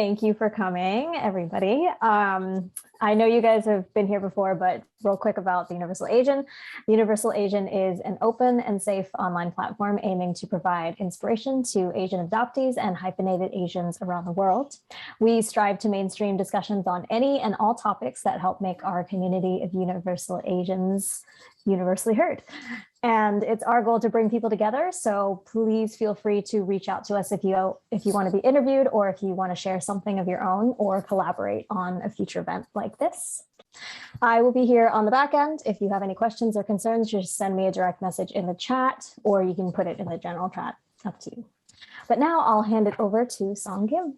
Thank you for coming, everybody. I know you guys have been here before, but real quick about the Universal Asian. The Universal Asian is an open and safe online platform aiming to provide inspiration to Asian adoptees and hyphenated Asians around the world. We strive to mainstream discussions on any and all topics that help make our community of Universal Asians universally heard. And it's our goal to bring people together. So please feel free to reach out to us if you want to be interviewed or if you want to share something of your own or collaborate on a future event like this. I will be here on the back end. If you have any questions or concerns, just send me a direct message in the chat or you can put it in the general chat. Up to you. But now I'll hand it over to Song Kim.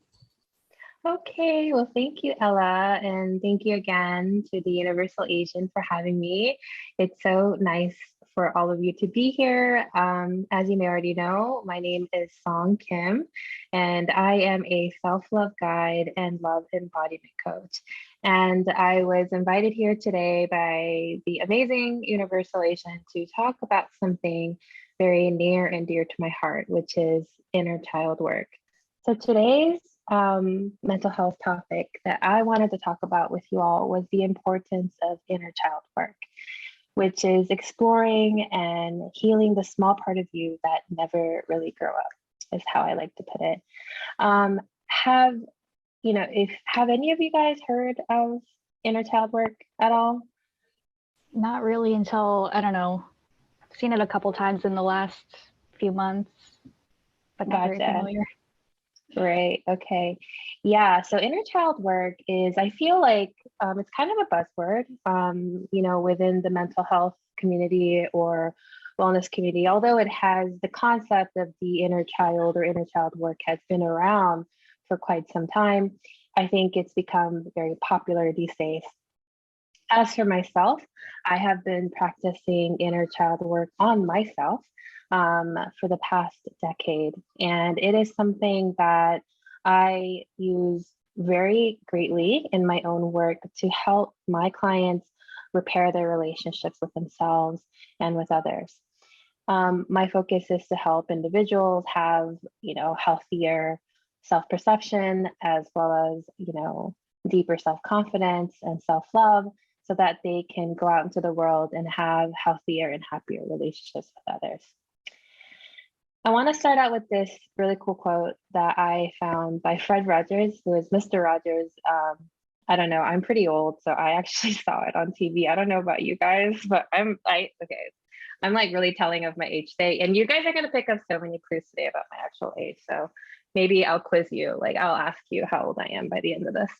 Okay, well, thank you, Ella, and thank you again to the Universal Asian for having me. It's so nice for all of you to be here. As you may already know, my name is Song Kim, and I am a self-love guide and love embodiment coach. And I was invited here today by the amazing Universal Asian to talk about something very near and dear to my heart, which is inner child work. So today's mental health topic that I wanted to talk about with you all was the importance of inner child work, which is exploring and healing the small part of you that never really grew up, is how I like to put it. Have any of you guys heard of inner child work at all? Not really until, I don't know, I've seen it a couple times in the last few months, but not very familiar. Right. Okay. Yeah. So inner child work is, I feel like it's kind of a buzzword, within the mental health community or wellness community, although it has the concept of the inner child or inner child work has been around for quite some time. I think it's become very popular these days. As for myself, I have been practicing inner child work on myself for the past decade. And it is something that I use very greatly in my own work to help my clients repair their relationships with themselves and with others. My focus is to help individuals have, healthier self-perception as well as, deeper self-confidence and self-love so that they can go out into the world and have healthier and happier relationships with others. I want to start out with this really cool quote that I found by Fred Rogers, who is Mr. Rogers. I don't know, I'm pretty old, so I actually saw it on TV. I don't know about you guys, but I'm like really telling of my age today. And you guys are going to pick up so many clues today about my actual age. So maybe I'll quiz you, I'll ask you how old I am by the end of this.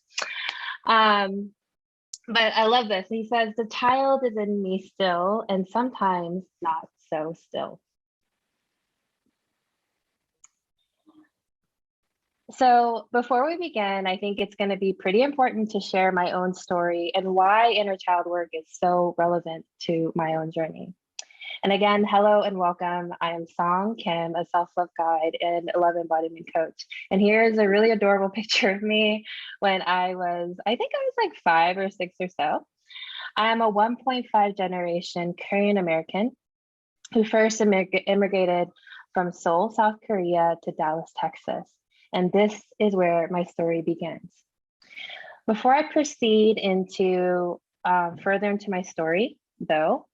But I love this. He says, "The child is in me still, and sometimes not so still." So before we begin, I think it's going to be pretty important to share my own story and why inner child work is so relevant to my own journey. And again, hello and welcome. I am Song Kim, a self-love guide and love embodiment coach. And here's a really adorable picture of me when I was like 5 or 6 or so. I'm a 1.5 generation Korean American who first immigrated from Seoul, South Korea to Dallas, Texas. And this is where my story begins. Before I proceed into further into my story, though,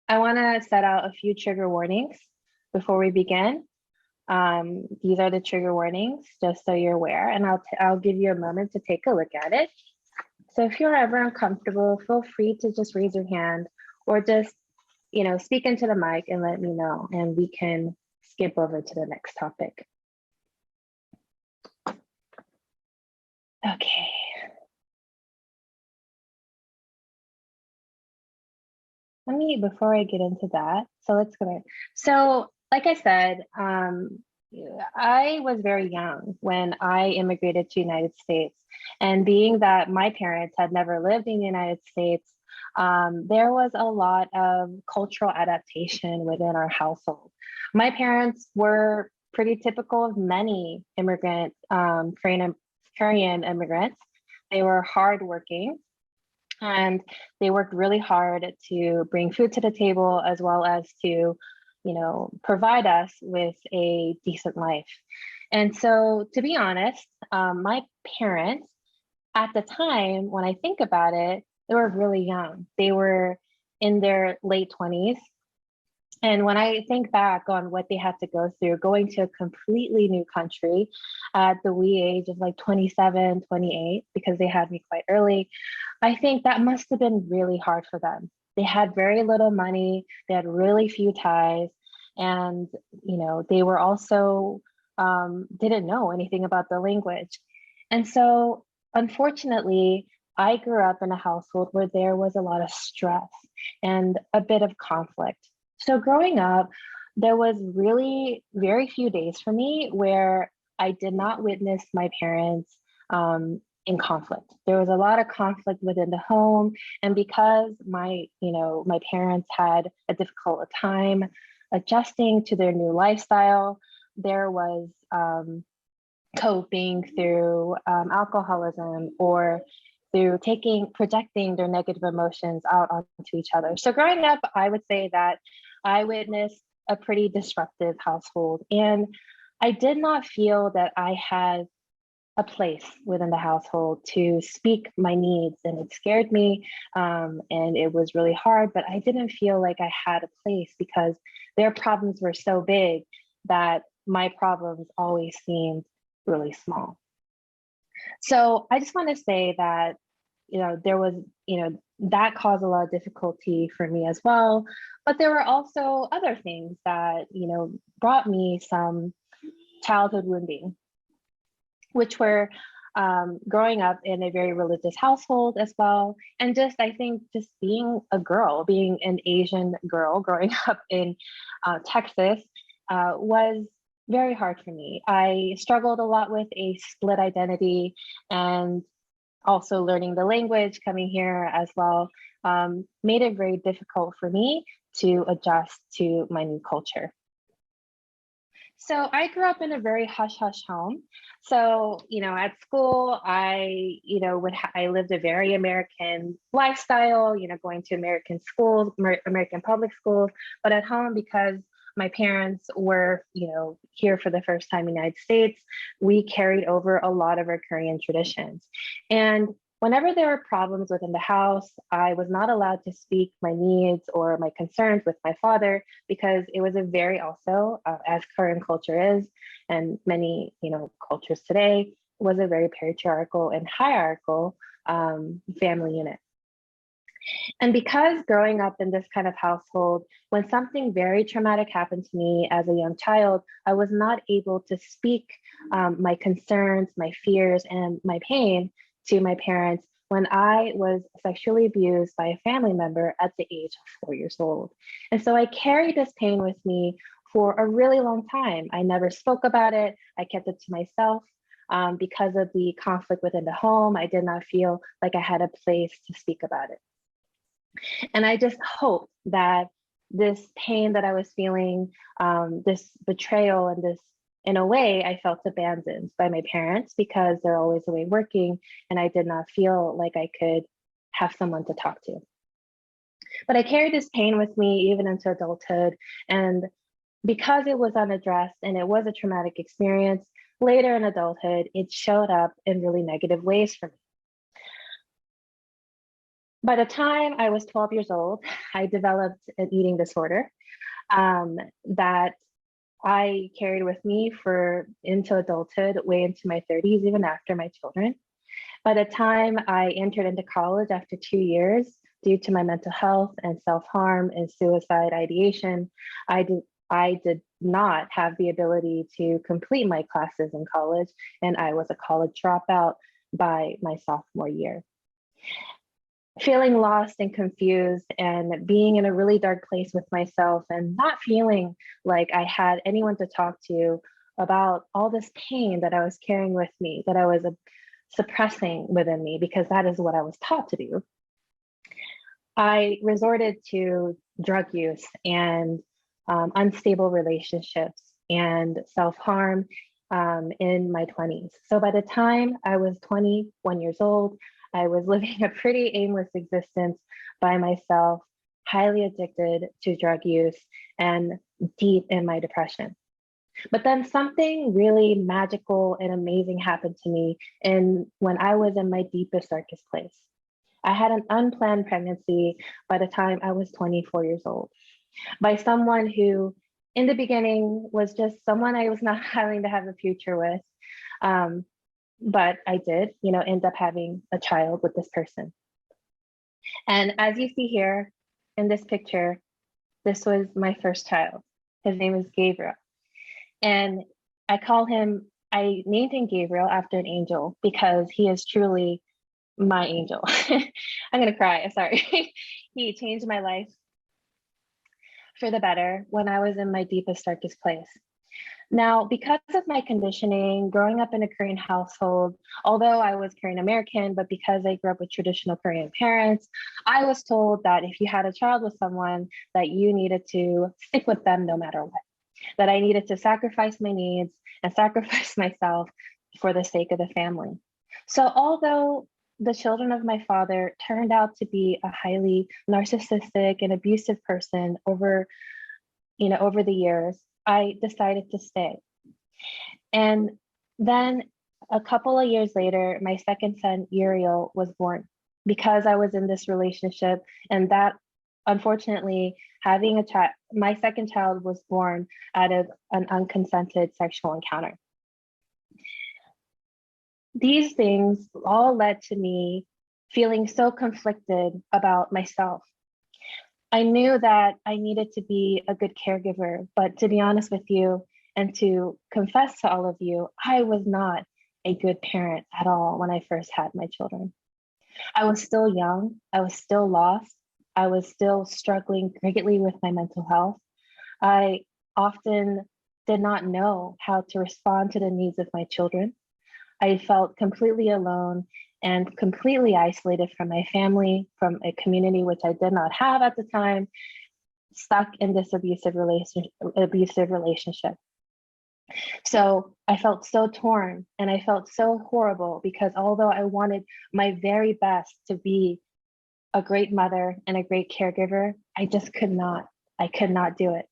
I want to set out a few trigger warnings before we begin. These are the trigger warnings, just so you're aware, and I'll give you a moment to take a look at it. So if you're ever uncomfortable, feel free to just raise your hand or just, speak into the mic and let me know, and we can skip over to the next topic. Okay. Before I get into that, so let's go. So like I said, I was very young when I immigrated to the United States. And being that my parents had never lived in the United States, there was a lot of cultural adaptation within our household. My parents were pretty typical of many immigrant, Korean immigrants. They were hardworking and they worked really hard to bring food to the table as well as to, provide us with a decent life. And so, to be honest, my parents at the time, when I think about it, they were really young. They were in their late 20s. And when I think back on what they had to go through, going to a completely new country at the wee age of like 27, 28, because they had me quite early, I think that must have been really hard for them. They had very little money, they had really few ties, and they were also didn't know anything about the language. And so, unfortunately, I grew up in a household where there was a lot of stress and a bit of conflict. So growing up, there was really very few days for me where I did not witness my parents in conflict. There was a lot of conflict within the home, and because my parents had a difficult time adjusting to their new lifestyle, there was coping through alcoholism or through projecting their negative emotions out onto each other. So growing up, I would say that I witnessed a pretty disruptive household, and I did not feel that I had a place within the household to speak my needs, and it scared me, and it was really hard, but I didn't feel like I had a place because their problems were so big that my problems always seemed really small. So I just want to say that, there was, that caused a lot of difficulty for me as well. But there were also other things that, brought me some childhood wounding, which were growing up in a very religious household as well. And just, I think, just being a girl, being an Asian girl growing up in Texas was very hard for me. I struggled a lot with a split identity, and also learning the language coming here as well made it very difficult for me to adjust to my new culture. So I grew up in a very hush hush home. So, at school, I lived a very American lifestyle, going to American schools, American public schools. But at home, because my parents were, here for the first time in the United States, we carried over a lot of our Korean traditions. And whenever there were problems within the house, I was not allowed to speak my needs or my concerns with my father because it was a very also, as Korean culture is, and many, cultures today, was a very patriarchal and hierarchical family unit. And because growing up in this kind of household, when something very traumatic happened to me as a young child, I was not able to speak my concerns, my fears, and my pain to my parents when I was sexually abused by a family member at the age of 4 years old. And so I carried this pain with me for a really long time. I never spoke about it. I kept it to myself. Because of the conflict within the home, I did not feel like I had a place to speak about it. And I just hope that this pain that I was feeling, this betrayal, and this, in a way, I felt abandoned by my parents because they're always away working, and I did not feel like I could have someone to talk to. But I carried this pain with me even into adulthood. And because it was unaddressed and it was a traumatic experience, later in adulthood, it showed up in really negative ways for me. By the time I was 12 years old, I developed an eating disorder that I carried with me into adulthood, way into my 30s, even after my children. By the time I entered into college after 2 years, due to my mental health and self-harm and suicide ideation, I did not have the ability to complete my classes in college, and I was a college dropout by my sophomore year. Feeling lost and confused and being in a really dark place with myself and not feeling like I had anyone to talk to about all this pain that I was carrying with me, that I was suppressing within me, because that is what I was taught to do. I resorted to drug use and unstable relationships and self-harm in my 20s. So by the time I was 21 years old, I was living a pretty aimless existence by myself, highly addicted to drug use and deep in my depression. But then something really magical and amazing happened to me when I was in my deepest, darkest place. I had an unplanned pregnancy by the time I was 24 years old, by someone who, in the beginning, was just someone I was not having to have a future with. Um, but I did, end up having a child with this person. And as you see here in this picture, this was my first child. His name is Gabriel. And I named him Gabriel after an angel because he is truly my angel. I'm gonna cry, I'm sorry. He changed my life for the better when I was in my deepest, darkest place. Now, because of my conditioning, growing up in a Korean household, although I was Korean American, but because I grew up with traditional Korean parents, I was told that if you had a child with someone, that you needed to stick with them no matter what, that I needed to sacrifice my needs and sacrifice myself for the sake of the family. So although the children of my father turned out to be a highly narcissistic and abusive person over the years, I decided to stay. And then a couple of years later, my second son, Uriel, was born because I was in this relationship. And that, unfortunately, having a child, my second child was born out of an unconsented sexual encounter. These things all led to me feeling so conflicted about myself. I knew that I needed to be a good caregiver, but to be honest with you and to confess to all of you, I was not a good parent at all when I first had my children. I was still young, I was still lost, I was still struggling greatly with my mental health. I often did not know how to respond to the needs of my children. I felt completely alone and completely isolated from my family, from a community which I did not have at the time, stuck in this abusive relationship. So I felt so torn and I felt so horrible because although I wanted my very best to be a great mother and a great caregiver, I just could not. I could not do it.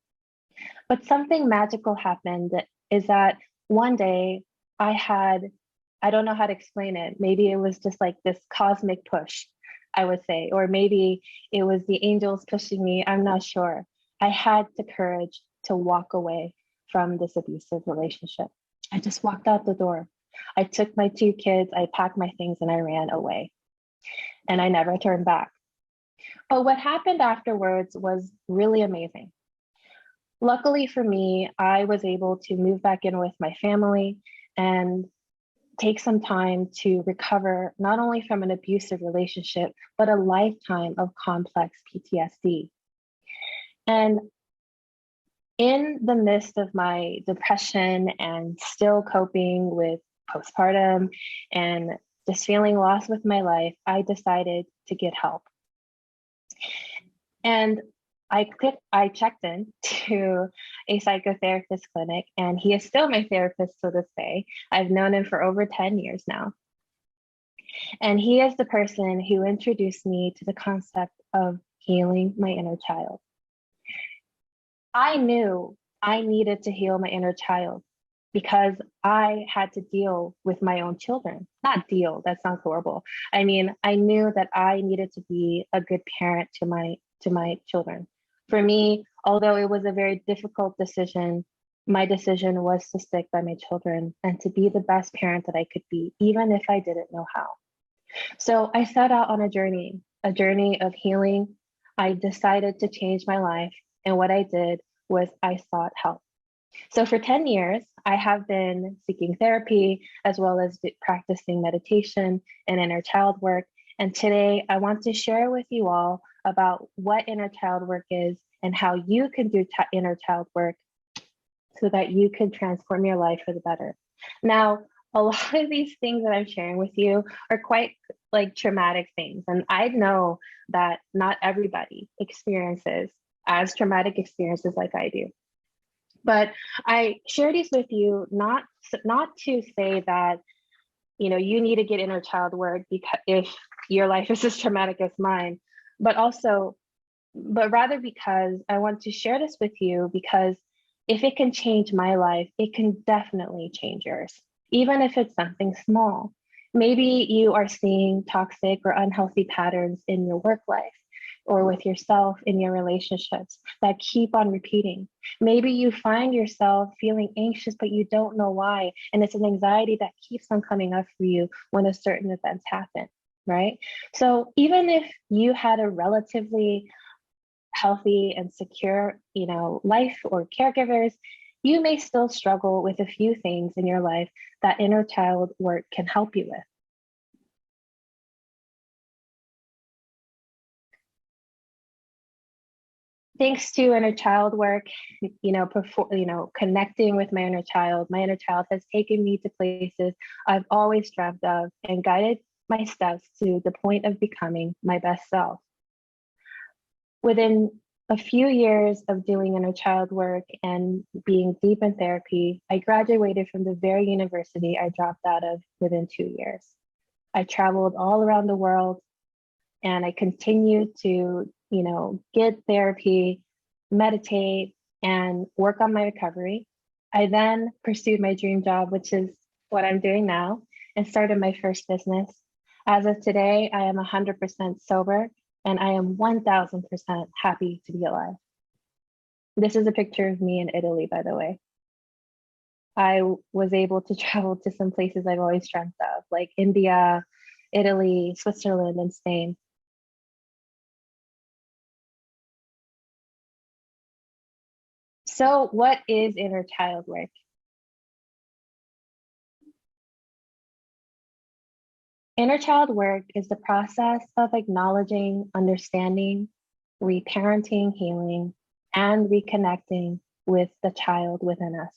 But something magical happened is that one day I don't know how to explain it. Maybe it was just like this cosmic push, I would say, or maybe it was the angels pushing me. I'm not sure. I had the courage to walk away from this abusive relationship. I just walked out the door. I took my 2 kids, I packed my things, and I ran away. And I never turned back. But what happened afterwards was really amazing. Luckily for me, I was able to move back in with my family and take some time to recover not only from an abusive relationship, but a lifetime of complex PTSD. And in the midst of my depression and still coping with postpartum and just feeling lost with my life, I decided to get help. And I checked in to a psychotherapist clinic, and he is still my therapist to this day. I've known him for over 10 years now. And he is the person who introduced me to the concept of healing my inner child. I knew I needed to heal my inner child because I had to deal with my own children. Not deal, that sounds horrible. I mean, I knew that I needed to be a good parent to my children. For me, although it was a very difficult decision, my decision was to stick by my children and to be the best parent that I could be, even if I didn't know how. So I set out on a journey of healing. I decided to change my life. And what I did was I sought help. So for 10 years, I have been seeking therapy as well as practicing meditation and inner child work. And today I want to share with you all about what inner child work is and how you can do inner child work so that you can transform your life for the better. Now, a lot of these things that I'm sharing with you are quite like traumatic things. And I know that not everybody experiences as traumatic experiences like I do. But I share these with you not to say that you need to get inner child work because if your life is as traumatic as mine, but rather because I want to share this with you because If it can change my life, it can definitely change yours, even if it's something small. Maybe you are seeing toxic or unhealthy patterns in your work life or with yourself in your relationships that keep on repeating. Maybe you find yourself feeling anxious, but you don't know why. And it's an anxiety that keeps on coming up for you when a certain events happen, right? So even if you had a relatively healthy and secure, life or caregivers, you may still struggle with a few things in your life that inner child work can help you with. Thanks to inner child work, connecting with my inner child has taken me to places I've always dreamt of and guided my steps to the point of becoming my best self. Within a few years of doing inner child work and being deep in therapy, I graduated from the very university I dropped out of within 2 years. I traveled all around the world and I continued to, get therapy, meditate, and work on my recovery. I then pursued my dream job, which is what I'm doing now, and started my first business. As of today, I am 100% sober and I am 1000% happy to be alive. This is a picture of me in Italy, by the way. I was able to travel to some places I've always dreamt of, like India, Italy, Switzerland, and Spain. So what is inner child work? Inner child work is the process of acknowledging, understanding, reparenting, healing, and reconnecting with the child within us.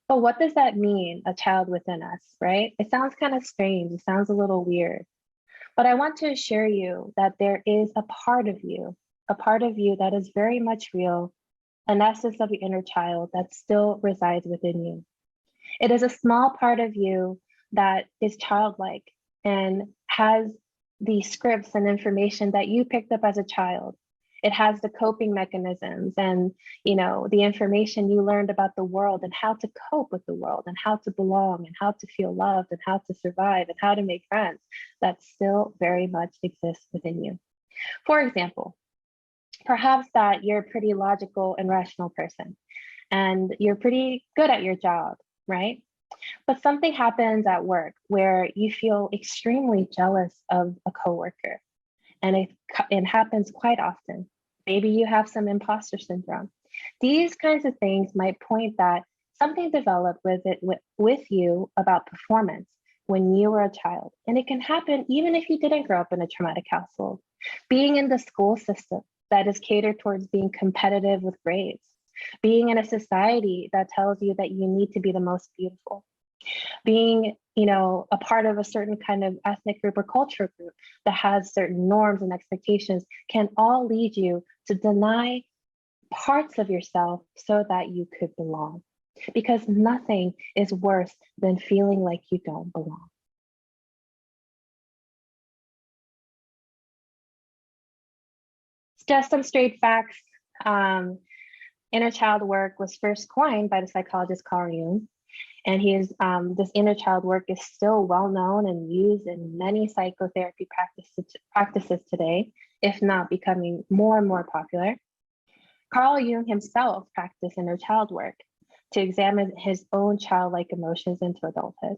But what does that mean, a child within us, right? It sounds kind of strange. It sounds a little weird. But I want to assure you that there is a part of you that is very much real, an essence of your inner child that still resides within you. It is a small part of you that is childlike and has the scripts and information that you picked up as a child. It has the coping mechanisms and, the information you learned about the world and how to cope with the world and how to belong and how to feel loved and how to survive and how to make friends that still very much exists within you. For example, perhaps that you're a pretty logical and rational person and you're pretty good at your job, right? But something happens at work where you feel extremely jealous of a coworker, and it happens quite often. Maybe you have some imposter syndrome. These kinds of things might point that something developed with you about performance when you were a child. And it can happen even if you didn't grow up in a traumatic household. Being in the school system that is catered towards being competitive with grades, being in a society that tells you that you need to be the most beautiful, being a part of a certain kind of ethnic group or culture group that has certain norms and expectations can all lead you to deny parts of yourself so that you could belong, because nothing is worse than feeling like you don't belong. Just some straight facts. Inner child work was first coined by the psychologist Carl Jung. And this inner child work is still well known and used in many psychotherapy practices today, if not becoming more and more popular. Carl Jung himself practiced inner child work to examine his own childlike emotions into adulthood.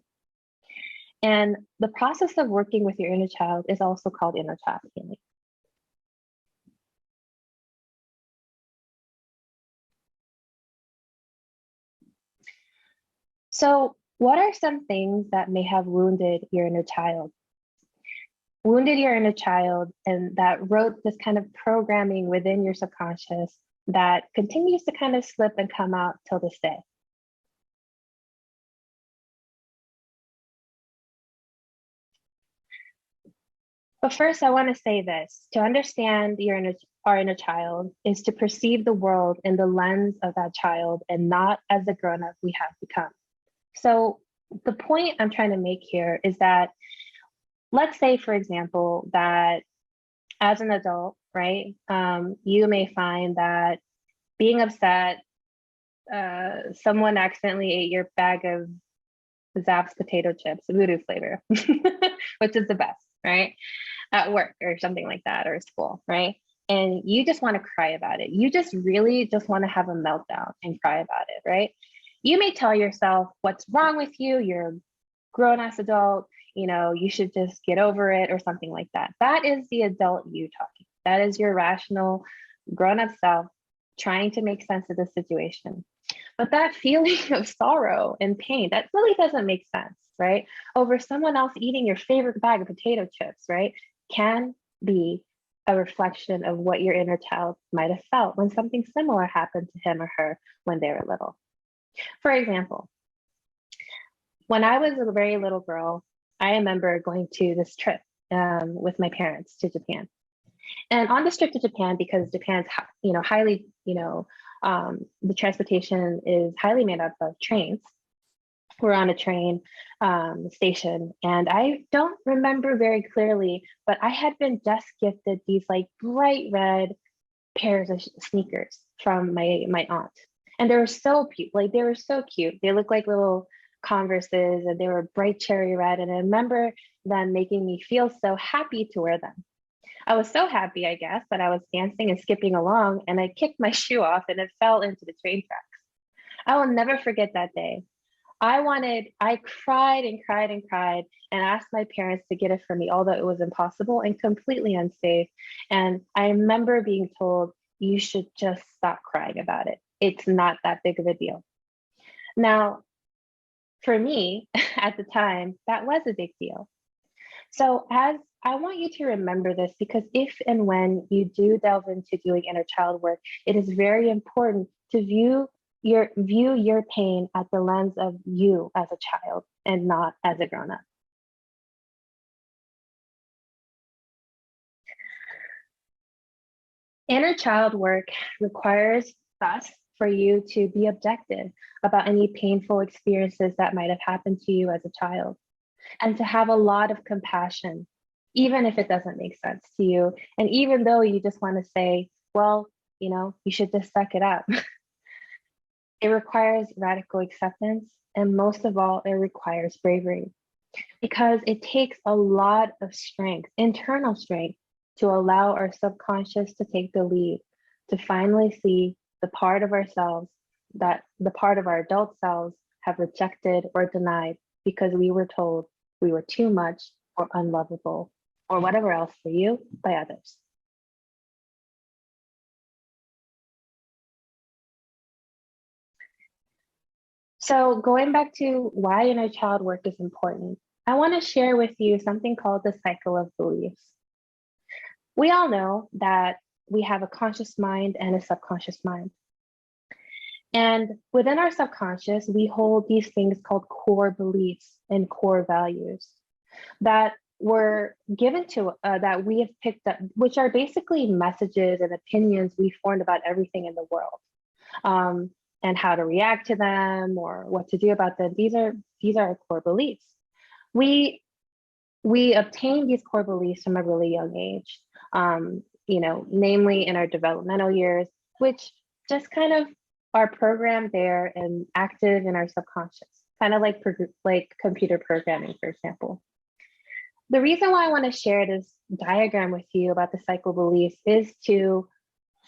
And the process of working with your inner child is also called inner child healing. So, what are some things that may have wounded your inner child? Wounded your inner child, and that wrote this kind of programming within your subconscious that continues to kind of slip and come out till this day. But first, I want to say this: to understand our inner child is to perceive the world in the lens of that child and not as the grown-up we have become. So the point I'm trying to make here is that, let's say, for example, that as an adult, right, you may find that being upset someone accidentally ate your bag of Zapp's potato chips, voodoo flavor, which is the best, right? At work or something like that, or school, right? And you just want to cry about it. You just really just want to have a meltdown and cry about it, right? You may tell yourself what's wrong with you. You're a grown-ass adult, you should just get over it or something like that. That is the adult you talking. That is your rational, grown-up self trying to make sense of the situation. But that feeling of sorrow and pain, that really doesn't make sense, right? Over someone else eating your favorite bag of potato chips, right? Can be a reflection of what your inner child might have felt when something similar happened to him or her when they were little. For example, when I was a very little girl, I remember going to this trip with my parents to Japan. And on this trip to Japan, because Japan's, highly, the transportation is highly made up of trains. We're on a train station, and I don't remember very clearly, but I had been just gifted these like bright red pairs of sneakers from my aunt, and they were so cute. They were so cute. They looked like little Converses, and they were bright cherry red. And I remember them making me feel so happy to wear them. I was so happy, I guess, that I was dancing and skipping along, and I kicked my shoe off and it fell into the train tracks. I will never forget that day. I cried and cried and cried and asked my parents to get it for me, although it was impossible and completely unsafe. And I remember being told, you should just stop crying about it. It's not that big of a deal. Now, for me, at the time, that was a big deal. So as I want you to remember this, because if and when you do delve into doing inner child work, it is very important to view your pain at the lens of you as a child and not as a grown-up. Inner child work requires us for you to be objective about any painful experiences that might have happened to you as a child, and to have a lot of compassion, even if it doesn't make sense to you. And even though you just want to say, well, you should just suck it up. It requires radical acceptance. And most of all, it requires bravery, because it takes a lot of strength, internal strength, to allow our subconscious to take the lead, to finally see the part of ourselves that the part of our adult selves have rejected or denied because we were told we were too much or unlovable or whatever else for you by others. So going back to why inner child work is important, I want to share with you something called the cycle of beliefs. We all know that we have a conscious mind and a subconscious mind. And within our subconscious, we hold these things called core beliefs and core values that were given to, that we have picked up, which are basically messages and opinions we formed about everything in the world, and how to react to them or what to do about them. These are our core beliefs. We obtain these core beliefs from a really young age, namely in our developmental years, which just kind of are programmed there and active in our subconscious, kind of like computer programming, for example. The reason why I want to share this diagram with you about the cycle beliefs is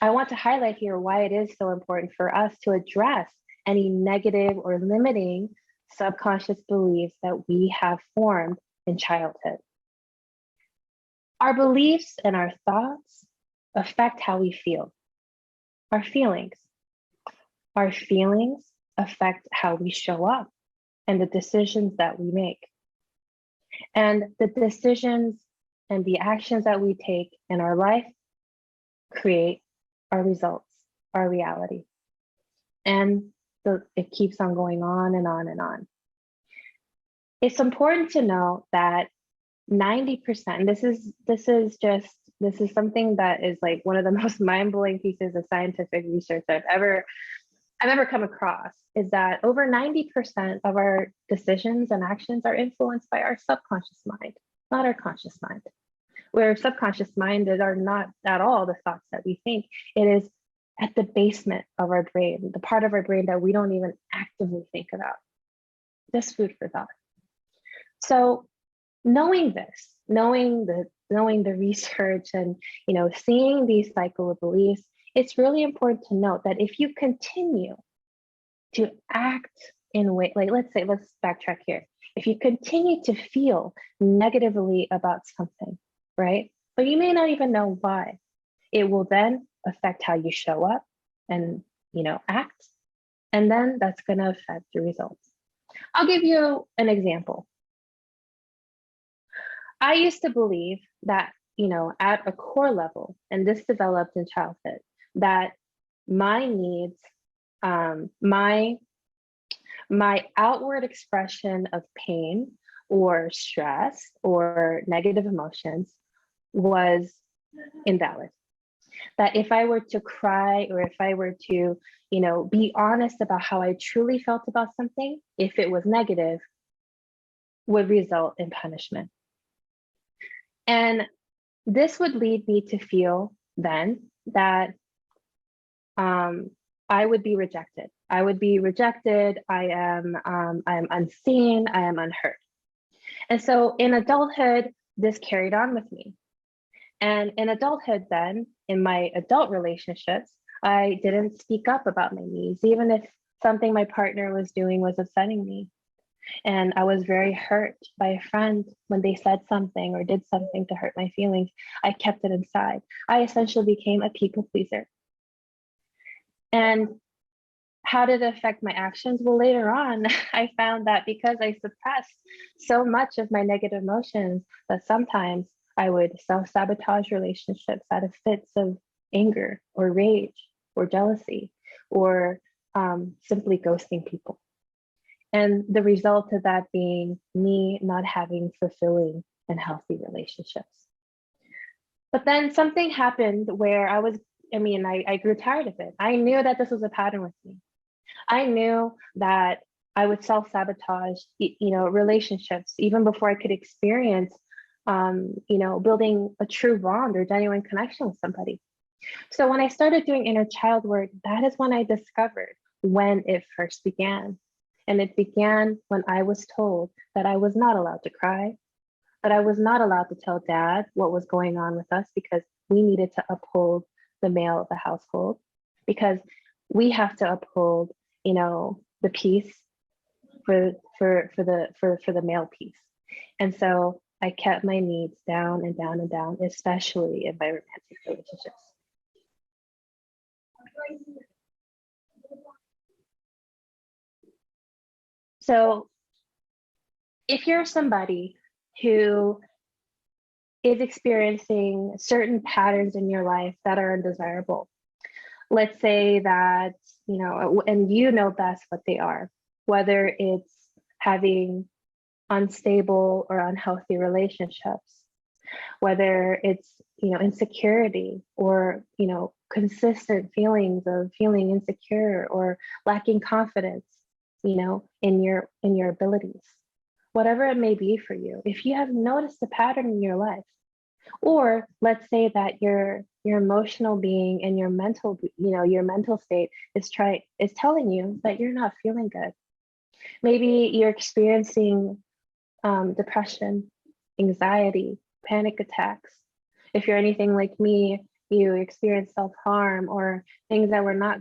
I want to highlight here why it is so important for us to address any negative or limiting subconscious beliefs that we have formed in childhood. Our beliefs and our thoughts affect how we feel. Our feelings affect how we show up and the decisions that we make. And the decisions and the actions that we take in our life create our results, our reality. And it keeps on going on and on and on. It's important to know that 90%, this is something that is like one of the most mind-blowing pieces of scientific research I've ever come across, is that over 90% of our decisions and actions are influenced by our subconscious mind, not our conscious mind. Where subconscious mind are not at all the thoughts that we think. It is at the basement of our brain, the part of our brain that we don't even actively think about. Just food for thought. So knowing this, knowing the research and seeing these cycle of beliefs, it's really important to note that if you continue to act in way, like let's backtrack here. If you continue to feel negatively about something, right? But you may not even know why, it will then affect how you show up and act. And then that's going to affect the results. I'll give you an example. I used to believe that, at a core level, and this developed in childhood, that my needs, my outward expression of pain or stress or negative emotions was invalid. That if I were to cry or if I were to, be honest about how I truly felt about something, if it was negative, would result in punishment. And this would lead me to feel then that I would be rejected. I would be rejected. I am unseen. I am unheard. And so in adulthood, this carried on with me. And in adulthood then, in my adult relationships, I didn't speak up about my needs, even if something my partner was doing was upsetting me. And I was very hurt by a friend when they said something or did something to hurt my feelings. I kept it inside. I essentially became a people pleaser. And how did it affect my actions? Well, later on, I found that because I suppressed so much of my negative emotions, that sometimes I would self-sabotage relationships out of fits of anger or rage or jealousy or simply ghosting people. And the result of that being me not having fulfilling and healthy relationships. But then something happened where I grew tired of it. I knew that this was a pattern with me. I knew that I would self-sabotage, relationships even before I could experience, building a true bond or genuine connection with somebody. So when I started doing inner child work, that is when I discovered when it first began. And it began when I was told that I was not allowed to cry, that I was not allowed to tell dad what was going on with us because we needed to uphold the male of the household, because we have to uphold, the peace for the male piece. And so I kept my needs down and down and down, especially in my romantic relationships. So if you're somebody who is experiencing certain patterns in your life that are undesirable, let's say that, and best what they are, whether it's having unstable or unhealthy relationships, whether it's, insecurity or, consistent feelings of feeling insecure or lacking confidence, in your abilities, whatever it may be for you. If you have noticed a pattern in your life, or let's say that your emotional being and your mental, your mental state is telling you that you're not feeling good. Maybe you're experiencing depression, anxiety, panic attacks. If you're anything like me, you experience self-harm or things that were not,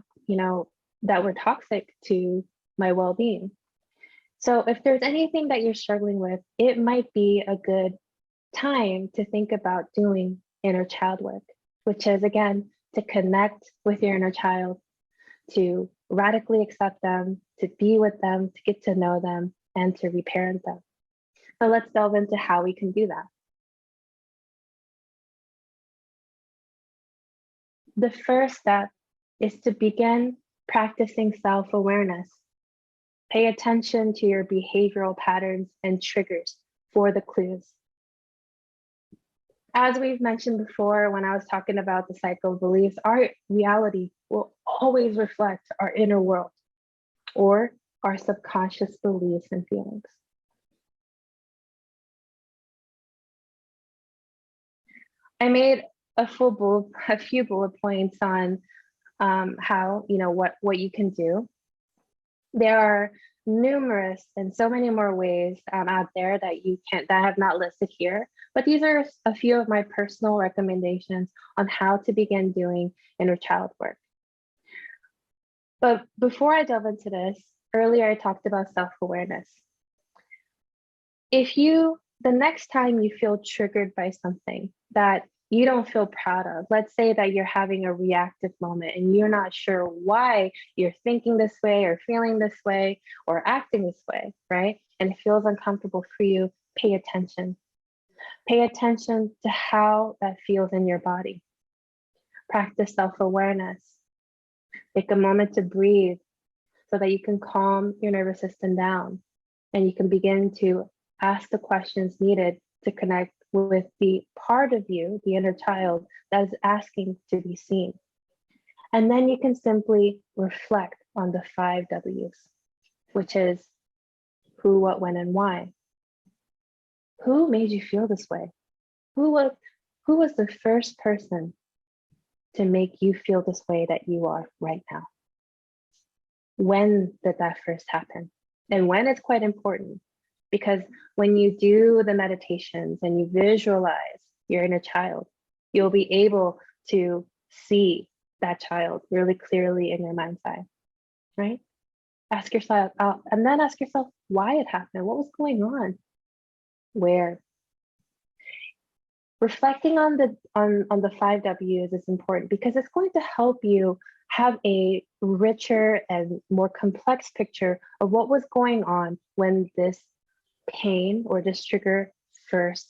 that were toxic to my well-being. So if there's anything that you're struggling with, it might be a good time to think about doing inner child work, which is, again, to connect with your inner child, to radically accept them, to be with them, to get to know them, and to reparent them. So let's delve into how we can do that. The first step is to begin practicing self-awareness. Pay attention to your behavioral patterns and triggers for the clues. As we've mentioned before, when I was talking about the cycle of beliefs, our reality will always reflect our inner world or our subconscious beliefs and feelings. I made a few bullet points on how, what you can do. There are numerous and so many more ways out there that I have not listed here, but these are a few of my personal recommendations on how to begin doing inner child work. But before I delve into this, earlier I talked about self-awareness. The next time you feel triggered by something that you don't feel proud of, let's say that you're having a reactive moment and you're not sure why you're thinking this way or feeling this way or acting this way, right? And it feels uncomfortable for you, pay attention. Pay attention to how that feels in your body. Practice self-awareness. Take a moment to breathe so that you can calm your nervous system down and you can begin to ask the questions needed to connect with the part of you, the inner child, that is asking to be seen. And then you can simply reflect on the 5 W's, which is who, what, when, and why. Who made you feel this way? Who was the first person to make you feel this way that you are right now? When did that first happen? And when is quite important, because when you do the meditations and you visualize your inner child, you'll be able to see that child really clearly in your mind's eye, right? Ask yourself, and then ask yourself why it happened. What was going on? Where? Reflecting on the 5 W's is important because it's going to help you have a richer and more complex picture of what was going on when this pain or this trigger was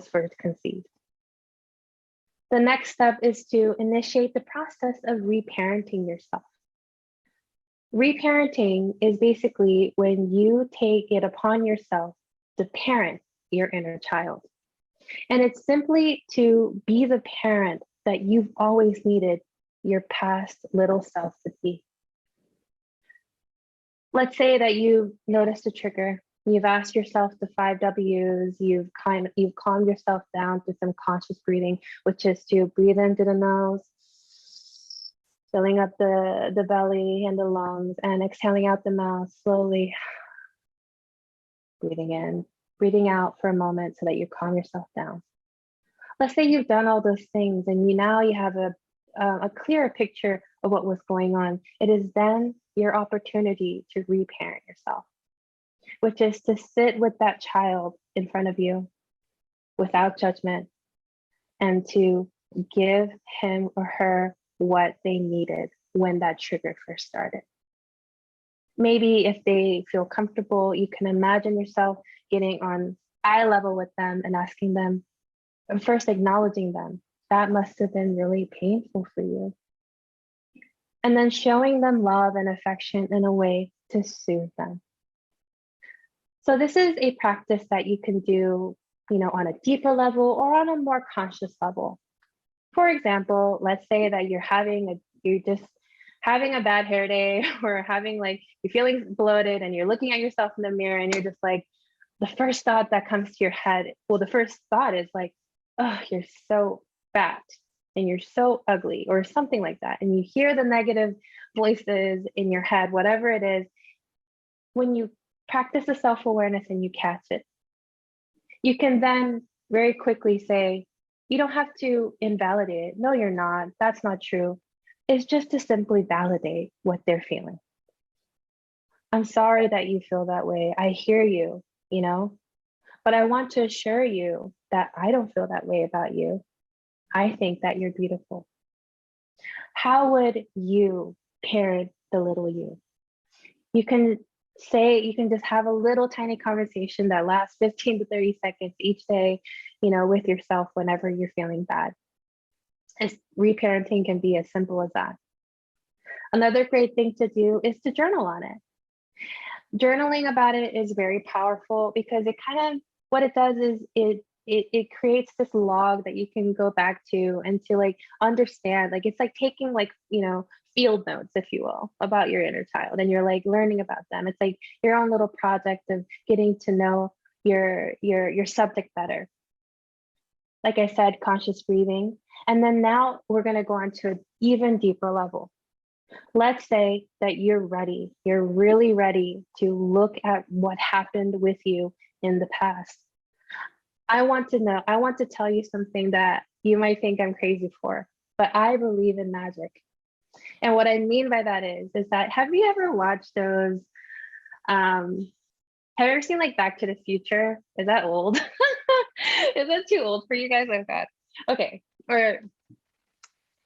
first conceived. The next step is to initiate the process of reparenting yourself. Reparenting is basically when you take it upon yourself to parent your inner child. And it's simply to be the parent that you've always needed your past little self to be. Let's say that you've noticed a trigger. You've asked yourself the 5 W's, you've calmed yourself down through some conscious breathing, which is to breathe into the nose, filling up the belly and the lungs, and exhaling out the mouth slowly. Breathing in, breathing out for a moment so that you calm yourself down. Let's say you've done all those things and you have a clearer picture of what was going on. It is then your opportunity to reparent yourself, which is to sit with that child in front of you without judgment and to give him or her what they needed when that trigger first started. Maybe if they feel comfortable, you can imagine yourself getting on eye level with them and asking them, and first acknowledging them. That must have been really painful for you. And then showing them love and affection in a way to soothe them. So this is a practice that you can do, on a deeper level or on a more conscious level. For example, let's say that you're just having a bad hair day or you're feeling bloated and you're looking at yourself in the mirror and you're just like, the first thought that comes to your head, the first thought is like, oh, you're so fat and you're so ugly or something like that. And you hear the negative voices in your head, whatever it is. When you practice the self-awareness and you catch it, you can then very quickly say, you don't have to invalidate it. No, you're not. That's not true. It's just to simply validate what they're feeling. I'm sorry that you feel that way. I hear you, but I want to assure you that I don't feel that way about you. I think that you're beautiful. How would you parent the little you? You can just have a little tiny conversation that lasts 15 to 30 seconds each day, with yourself whenever you're feeling bad. Reparenting can be as simple as that. Another great thing to do is to journal on it. Journaling about it is very powerful because what it does is it creates this log that you can go back to and to understand. It's like taking field notes, if you will, about your inner child, and you're learning about them. It's like your own little project of getting to know your subject better. Like I said, conscious breathing. And then now we're going to go on to even deeper level. Let's say that you're ready, you're really ready to look at what happened with you in the past. I want to tell you something that you might think I'm crazy for, but I believe in magic. And what I mean by that is that, have you ever watched those, have you ever seen like Back to the Future? Is that old? Is that too old for you guys? Oh God. Okay. Or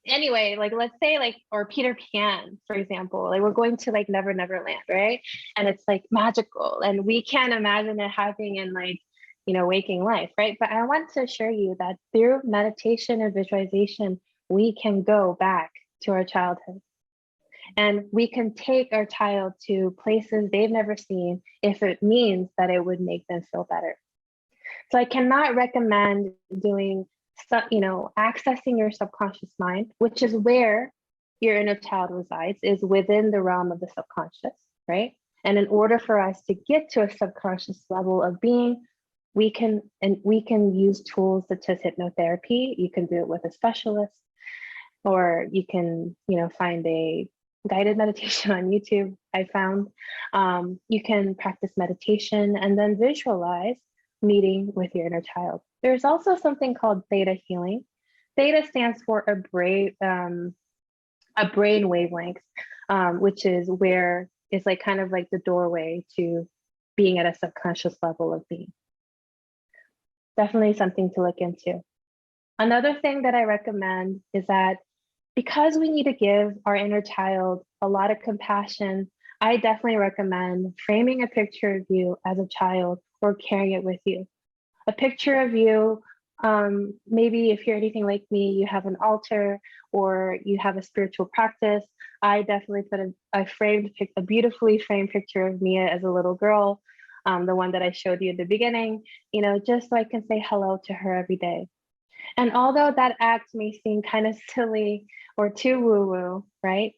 anyway, like let's say like, or Peter Pan, for example, like we're going to like Never Never Land, right? And it's like magical and we can't imagine it happening in like, you know, waking life, right? But I want to assure you that through meditation and visualization, we can go back to our childhood. And we can take our child to places they've never seen if it means that it would make them feel better. So I cannot recommend doing, you know, accessing your subconscious mind, which is where your inner child resides, is within the realm of the subconscious, right? And in order for us to get to a subconscious level of being, we can use tools such as hypnotherapy. You can do it with a specialist, or you can, you know, find a guided meditation on YouTube. I found you can practice meditation and then visualize meeting with your inner child. There's also something called theta healing. Theta stands for a brain wavelength, which is where it's like kind of like the doorway to being at a subconscious level of being. Definitely something to look into. Another thing that I recommend is that because we need to give our inner child a lot of compassion, I definitely recommend framing a picture of you as a child or carrying it with you. A picture of you, maybe if you're anything like me, you have an altar or you have a spiritual practice. I definitely put a beautifully framed picture of Mia as a little girl, the one that I showed you at the beginning, you know, just so I can say hello to her every day. And although that act may seem kind of silly or too woo-woo, right?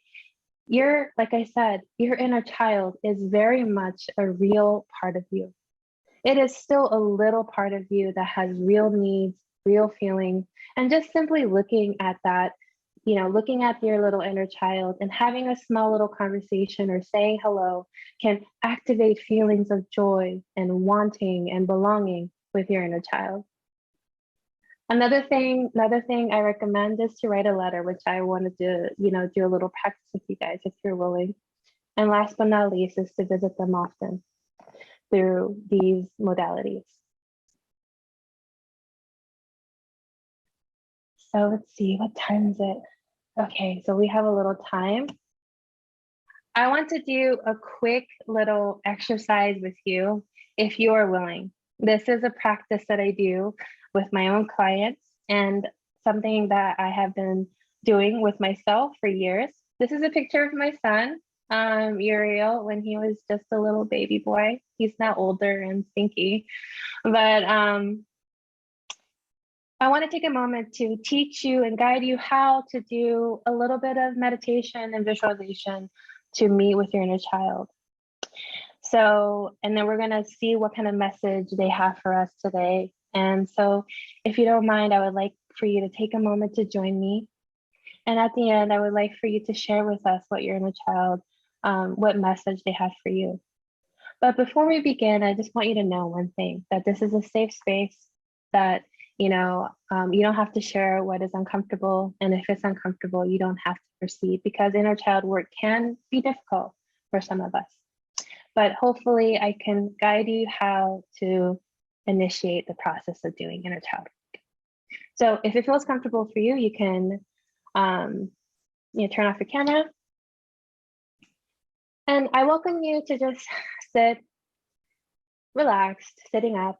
Like I said, your inner child is very much a real part of you. It is still a little part of you that has real needs, real feelings, and just simply looking at that, you know, looking at your little inner child and having a small little conversation or saying hello can activate feelings of joy and wanting and belonging with your inner child. Another thing I recommend is to write a letter, which I wanted to, you know, do a little practice with you guys if you're willing. And last but not least is to visit them often through these modalities. So let's see, what time is it? Okay, so we have a little time. I want to do a quick little exercise with you if you are willing. This is a practice that I do with my own clients and something that I have been doing with myself for years. This is a picture of my son, Uriel, when he was just a little baby boy. He's now older and stinky, but I want to take a moment to teach you and guide you how to do a little bit of meditation and visualization to meet with your inner child. So, and then we're going to see what kind of message they have for us today. And so if you don't mind, I would like for you to take a moment to join me. And at the end, I would like for you to share with us what your inner child, what message they have for you. But before we begin, I just want you to know one thing, that this is a safe space, that, you know, you don't have to share what is uncomfortable. And if it's uncomfortable, you don't have to proceed, because inner child work can be difficult for some of us. But hopefully I can guide you how to initiate the process of doing inner child work. So if it feels comfortable for you, you can turn off your camera. And I welcome you to just sit relaxed, sitting up,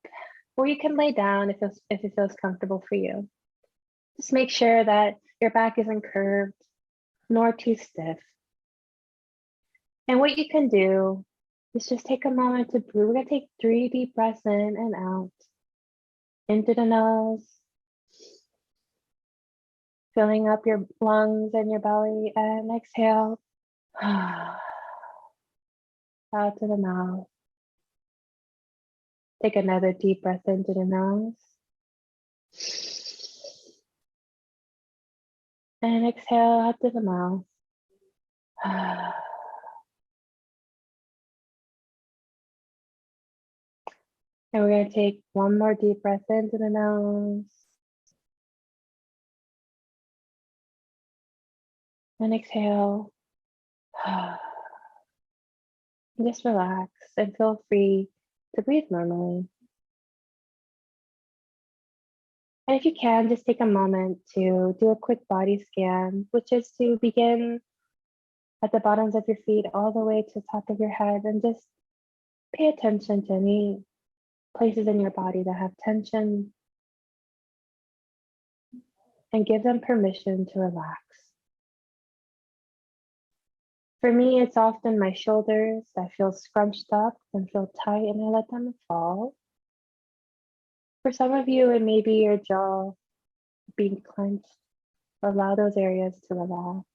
or you can lay down if it feels comfortable for you. Just make sure that your back isn't curved nor too stiff. And what you can do is just take a moment to breathe. We're going to take 3 deep breaths in and out. Into the nose, filling up your lungs and your belly, and exhale. Out to the mouth. Take another deep breath into the nose. And exhale out through the mouth. And we're going to take one more deep breath into the nose. And exhale. And just relax and feel free to breathe normally. And if you can, just take a moment to do a quick body scan, which is to begin at the bottoms of your feet all the way to the top of your head, and just pay attention to any places in your body that have tension and give them permission to relax. For me, it's often my shoulders that feel scrunched up and feel tight, and I let them fall. For some of you, it may be your jaw being clenched. Allow those areas to relax.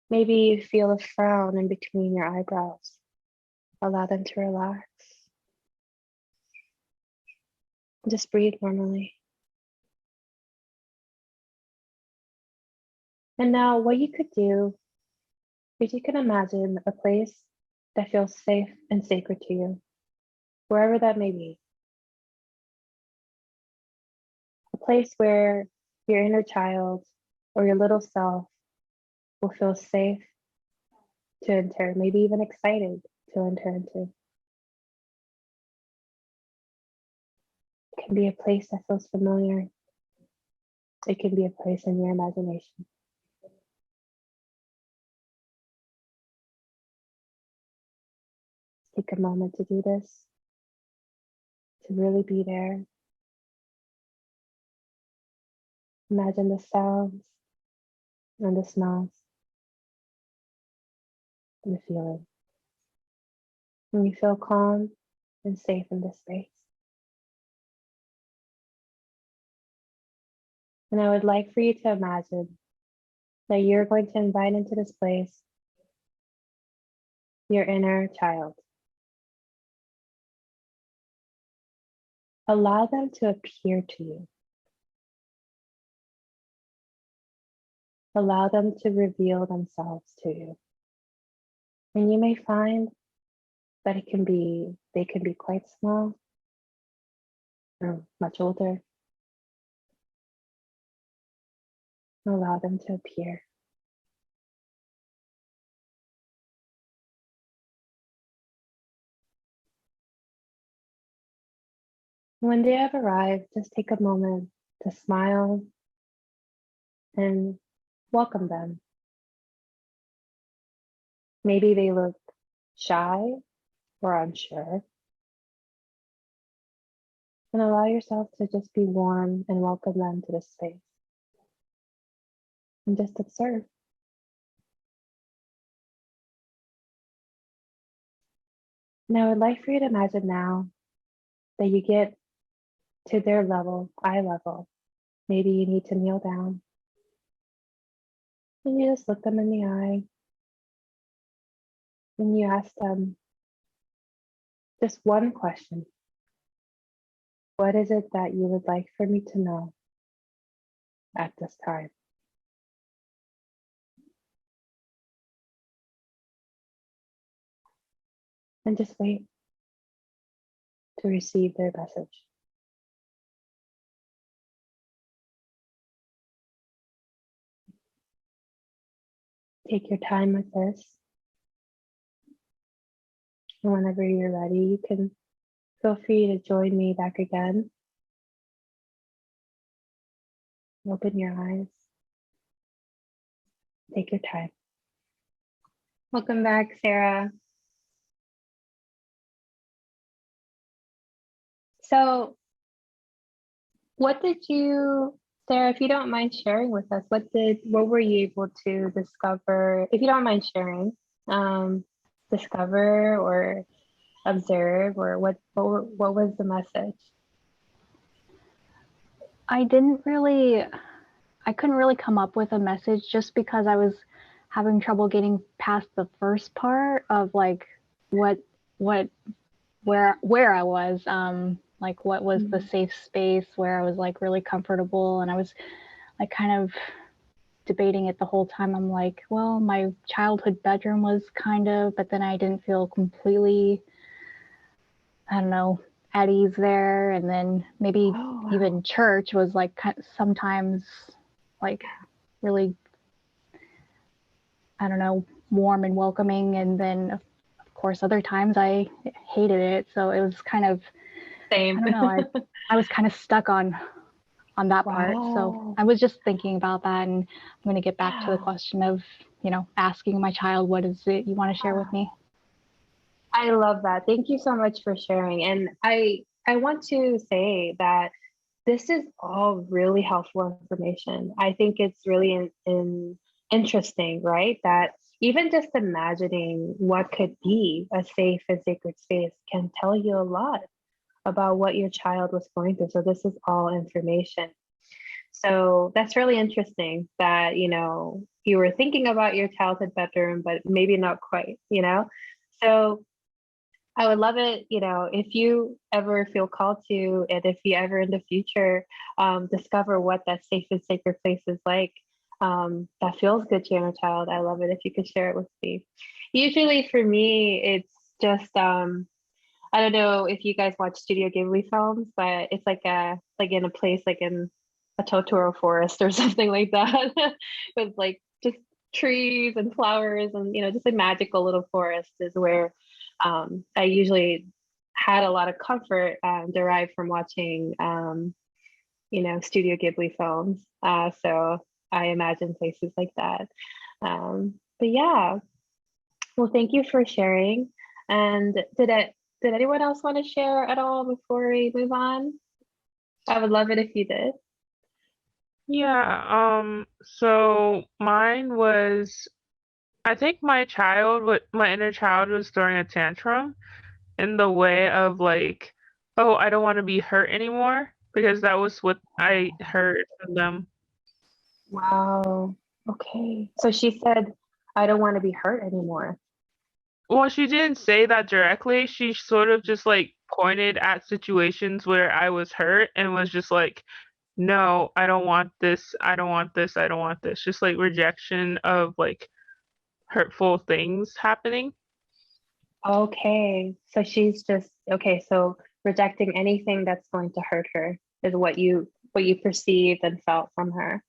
Maybe you feel a frown in between your eyebrows. Allow them to relax. Just breathe normally. And now what you could do is you can imagine a place that feels safe and sacred to you, wherever that may be. A place where your inner child or your little self will feel safe to enter, maybe even excited to enter into. It can be a place that feels familiar. It can be a place in your imagination. Take a moment to do this, to really be there. Imagine the sounds and the smells and the feeling. And you feel calm and safe in this space. And I would like for you to imagine that you're going to invite into this place your inner child. Allow them to appear to you. Allow them to reveal themselves to you. And you may find that they can be quite small or much older. Allow them to appear. When they have arrived, just take a moment to smile and welcome them. Maybe they look shy or unsure. And allow yourself to just be warm and welcome them to this space. And just observe. Now, I would like for you to imagine now that you get to their level, eye level. Maybe you need to kneel down. And you just look them in the eye. And you ask them just one question. What is it that you would like for me to know at this time? And just wait to receive their message. Take your time with this. And whenever you're ready, you can feel free to join me back again. Open your eyes. Take your time. Welcome back, Sarah. So, what did you, Sarah, if you don't mind sharing with us, what were you able to discover, if you don't mind sharing, discover or observe, or what was the message? I couldn't really come up with a message just because I was having trouble getting past the first part of like where I was, like what was the safe space where I was like really comfortable, and I was like kind of debating it the whole time. I'm like, well, my childhood bedroom was kind of, but then I didn't feel completely, I don't know, at ease there. And then maybe even church was like sometimes like really, I don't know, warm and welcoming. And then of course other times I hated it. So it was kind of, Same. I don't know, I was kind of stuck on that part. So I was just thinking about that, and I'm going to get back to the question of, you know, asking my child, what is it you want to share with me? I love that. Thank you so much for sharing. And I want to say that this is all really helpful information. I think it's really interesting, right? That even just imagining what could be a safe and sacred space can tell you a lot about what your child was going through. So this is all information. So that's really interesting that, you know, you were thinking about your childhood bedroom, but maybe not quite, you know? So I would love it, you know, if you ever feel called to, and if you ever in the future discover what that safe and sacred place is like, that feels good to your inner child. I love it if you could share it with me. Usually for me, it's just, I don't know if you guys watch Studio Ghibli films, but it's like in a place like in a Totoro forest or something like that, with like just trees and flowers and, you know, just a magical little forest is where I usually had a lot of comfort derived from watching, you know, Studio Ghibli films. So I imagine places like that. But yeah, well, thank you for sharing. And did anyone else want to share at all before we move on? I would love it if you did. Yeah, so mine was, I think my inner child was throwing a tantrum in the way of like, oh, I don't want to be hurt anymore, because that was what I heard from them. Wow. Okay. So she said, I don't want to be hurt anymore. Well, she didn't say that directly. She sort of just like pointed at situations where I was hurt and was just like, no, I don't want this. I don't want this. I don't want this. Just like rejection of like hurtful things happening. Okay. So she's just okay, so rejecting anything that's going to hurt her is what you perceived and felt from her.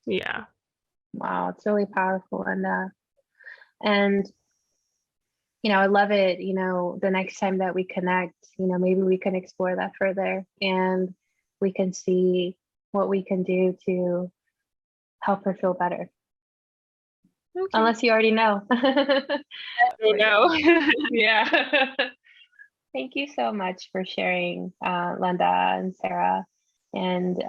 Yeah. Wow, it's really powerful. And you know, I love it, you know, the next time that we connect, you know, maybe we can explore that further and we can see what we can do to help her feel better. Okay. Unless you already know. I don't know. Yeah. Thank you so much for sharing, Linda and Sarah. And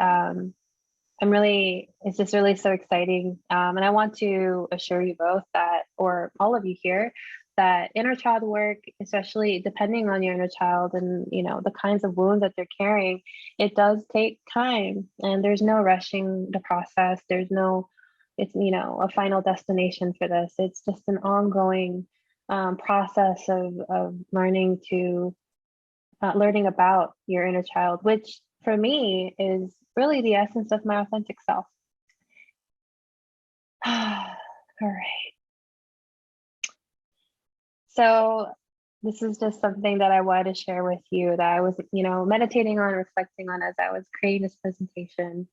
it's just really so exciting. And I want to assure you both that, or all of you here, that inner child work, especially depending on your inner child and, you know, the kinds of wounds that they're carrying, it does take time and there's no rushing the process. It's, you know, a final destination for this. It's just an ongoing process of learning about your inner child, which for me is really the essence of my authentic self. All right. So this is just something that I wanted to share with you that I was, you know, meditating on, reflecting on as I was creating this presentation.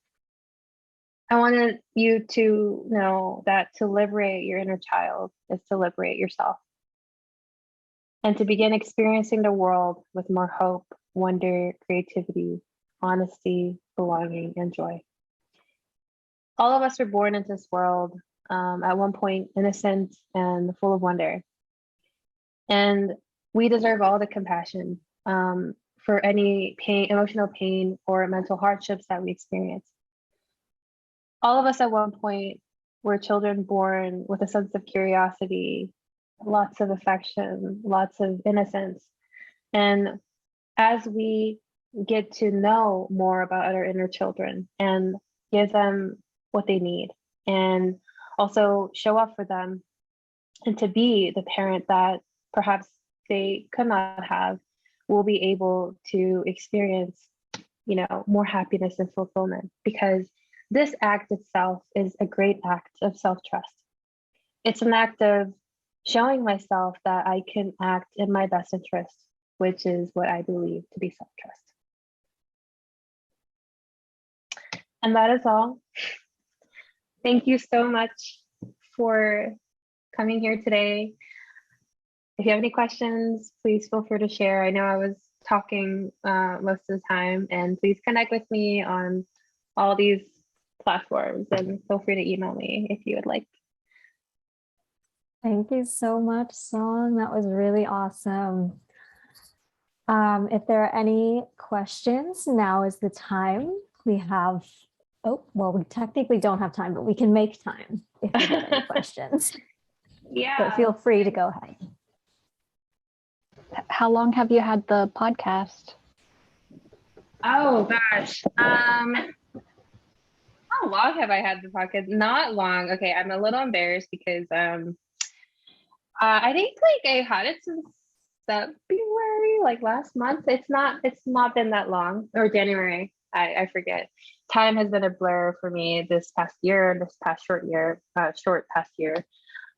I wanted you to know that to liberate your inner child is to liberate yourself and to begin experiencing the world with more hope, wonder, creativity, honesty, belonging, and joy. All of us were born into this world at one point innocent and full of wonder. And we deserve all the compassion for any pain, emotional pain, or mental hardships that we experience. All of us at one point were children born with a sense of curiosity, lots of affection, lots of innocence. And as we get to know more about our inner children and give them what they need and also show up for them and to be the parent that perhaps they could not have, we'll be able to experience, you know, more happiness and fulfillment because this act itself is a great act of self-trust. It's an act of showing myself that I can act in my best interest, which is what I believe to be self-trust. And that is all. Thank you so much for coming here today. If you have any questions, please feel free to share. I know I was talking most of the time, and please connect with me on all these platforms, and feel free to email me if you would like. Thank you so much, Song. That was really awesome. If there are any questions, now is the time. We have, we technically don't have time, but we can make time if you have any questions. Yeah. But feel free to go ahead. How long have you had the podcast? Oh gosh. How long have I had the podcast? Not long. Okay, I'm a little embarrassed because I think like I had it since February, like last month. It's not been that long, or January. I forget. Time has been a blur for me this past short past year.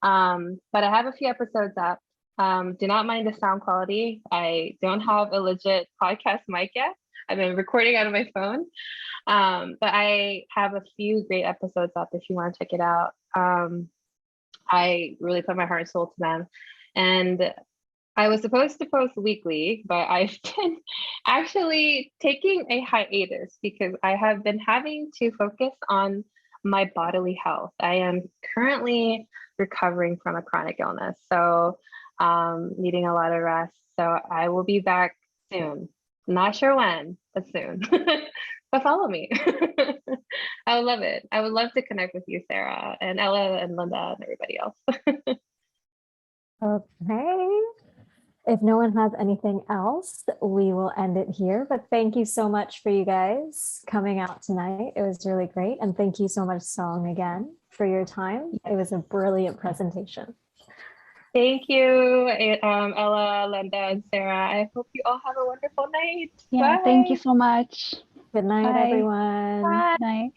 But I have a few episodes up. Do not mind the sound quality. I don't have a legit podcast mic yet. I've been recording out of my phone. But I have a few great episodes up if you want to check it out. I really put my heart and soul to them. And I was supposed to post weekly, but I've been actually taking a hiatus because I have been having to focus on my bodily health. I am currently recovering from a chronic illness, so needing a lot of rest. So I will be back soon. Not sure when, but soon. But follow me. I would love it. I would love to connect with you, Sarah, and Ella and Linda and everybody else. Okay. If no one has anything else, we will end it here. But thank you so much for you guys coming out tonight. It was really great. And thank you so much, Song, again, for your time. It was a brilliant presentation. Thank you, Ella, Linda, and Sarah. I hope you all have a wonderful night. Yeah, Bye. thank you so much. Good night, Bye. everyone. Bye. Good night.